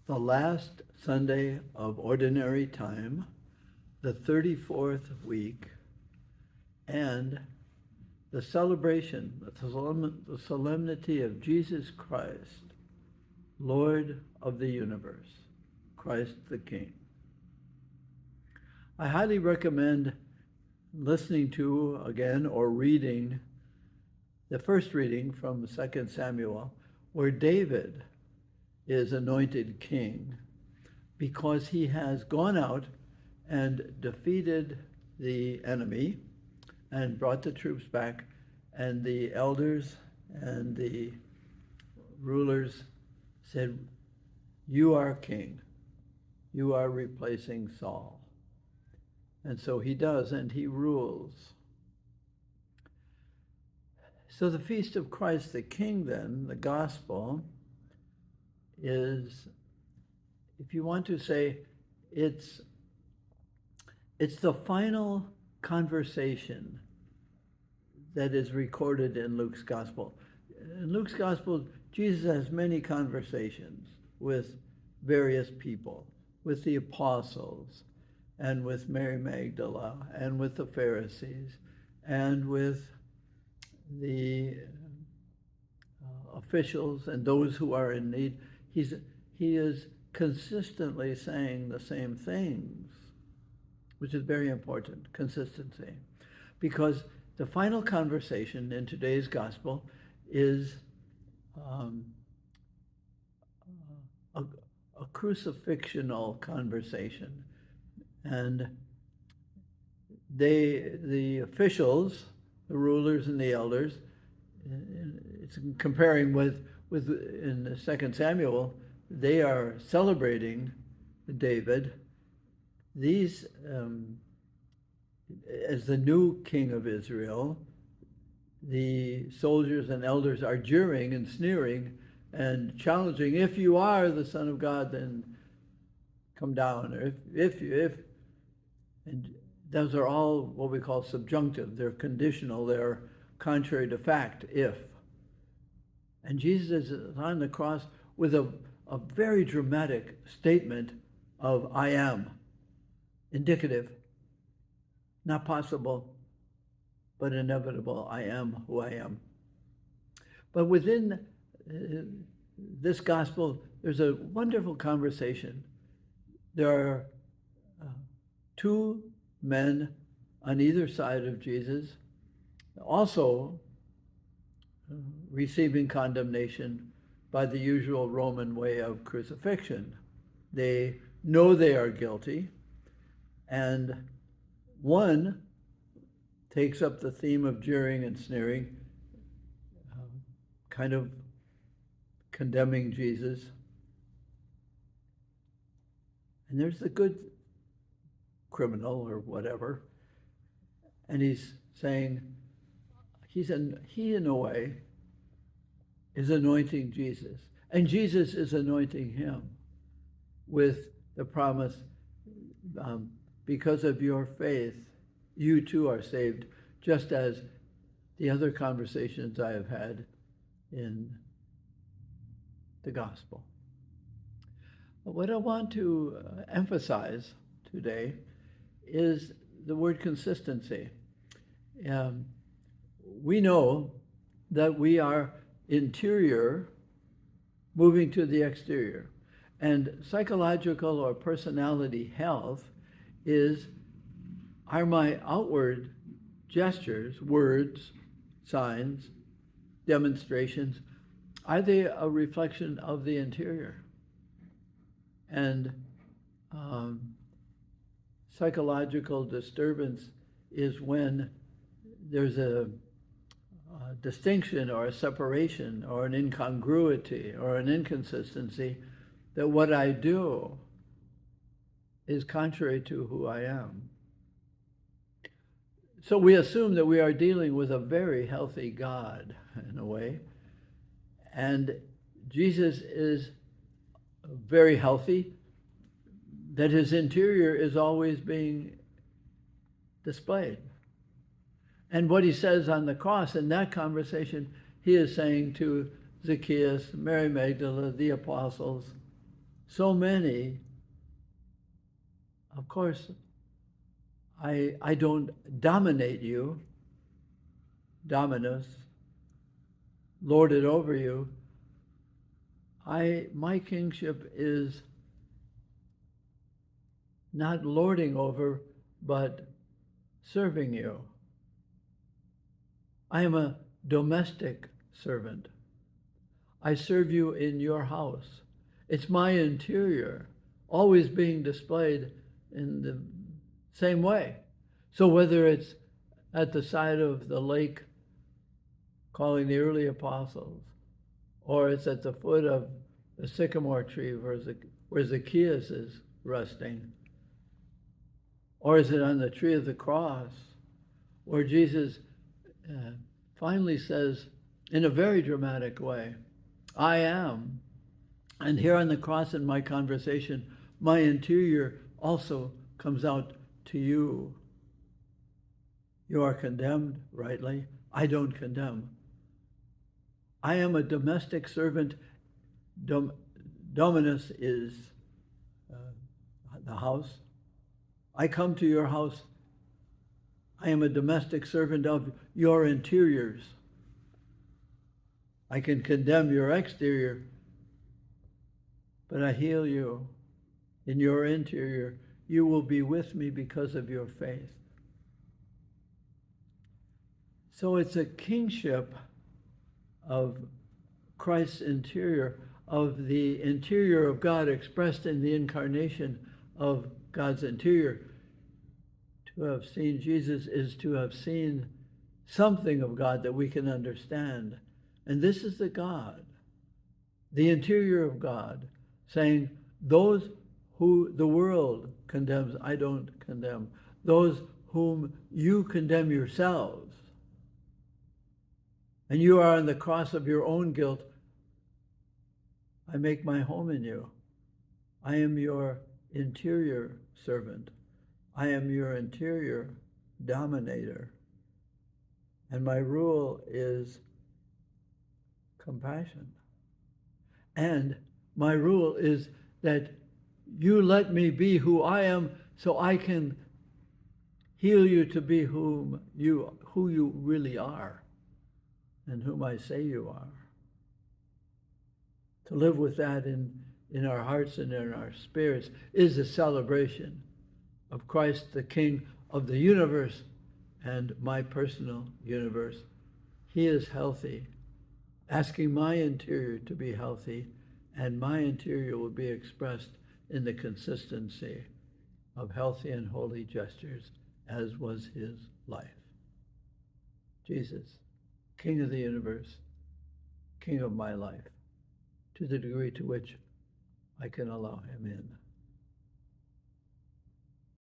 the last Sunday of Ordinary Time, the 34th week, and the celebration, the solemnity of Jesus Christ, Lord of the universe, Christ the King. I highly recommend listening to again or reading the first reading from 2 Samuel, where David is anointed king because he has gone out and defeated the enemy and brought the troops back, and the elders and the rulers said, "You are king. You are replacing Saul." And so he does, and he rules. So the Feast of Christ the King, then, the gospel, is, if you want to say, it's the final conversation that is recorded in Luke's gospel. In Luke's gospel, Jesus has many conversations with various people, with the apostles, and with Mary Magdalene, and with the Pharisees, and with the officials and those who are in need. He is consistently saying the same things, which is very important, consistency. Because the final conversation in today's gospel is a crucifixional conversation. And the officials, the rulers and the elders, it's comparing with in 2 Samuel, they are celebrating David. These, as the new king of Israel, the soldiers and elders are jeering and sneering and challenging, "If you are the Son of God, then come down." Or if and those are all what we call subjunctive. They're conditional. They're contrary to fact, if. And Jesus is on the cross with a very dramatic statement of "I am," indicative, not possible, but inevitable. I am who I am. But within this gospel, there's a wonderful conversation. There are two men on either side of Jesus, also receiving condemnation by the usual Roman way of crucifixion. They know they are guilty, and one takes up the theme of jeering and sneering, kind of condemning Jesus. And there's the good criminal or whatever, and he's saying, he in a way is anointing Jesus, and Jesus is anointing him with the promise, because of your faith, you too are saved, just as the other conversations I have had in the gospel. But what I want to emphasize today is the word consistency. We know that we are interior moving to the exterior, and psychological or personality health are my outward gestures, words, signs, demonstrations, are they a reflection of the interior? And psychological disturbance is when there's a distinction or a separation or an incongruity or an inconsistency, that what I do is contrary to who I am. So we assume that we are dealing with a very healthy God in a way, and Jesus is very healthy, that his interior is always being displayed. And what he says on the cross in that conversation, he is saying to Zacchaeus, Mary Magdalene, the apostles, so many, of course, I don't dominate you, dominus, lord it over you. My kingship is not lording over, but serving you. I am a domestic servant. I serve you in your house. It's my interior, always being displayed in the same way. So whether it's at the side of the lake calling the early apostles, or it's at the foot of the sycamore tree where Zacchaeus is resting, or is it on the tree of the cross, where Jesus finally says in a very dramatic way, I am. And here on the cross in my conversation, my interior also comes out to you. You are condemned, rightly. I don't condemn. I am a domestic servant. Dominus is the house. I come to your house. I am a domestic servant of your interiors. I can condemn your exterior, but I heal you. In your interior, you will be with me because of your faith. So it's a kingship of Christ's interior, of the interior of God expressed in the incarnation of God's interior. To have seen Jesus is to have seen something of God that we can understand. And this is the God, the interior of God, saying, those who the world condemns, I don't condemn. Those whom you condemn yourselves, and you are on the cross of your own guilt, I make my home in you. I am your interior servant. I am your interior dominator. And my rule is compassion. And my rule is that you let me be who I am so I can heal you to be who you really are and whom I say you are. To live with that in our hearts and in our spirits is a celebration of Christ, the King of the universe and my personal universe. He is healthy, asking my interior to be healthy, and my interior will be expressed in the consistency of healthy and holy gestures, as was his life. Jesus, King of the universe, King of my life, to the degree to which I can allow him in.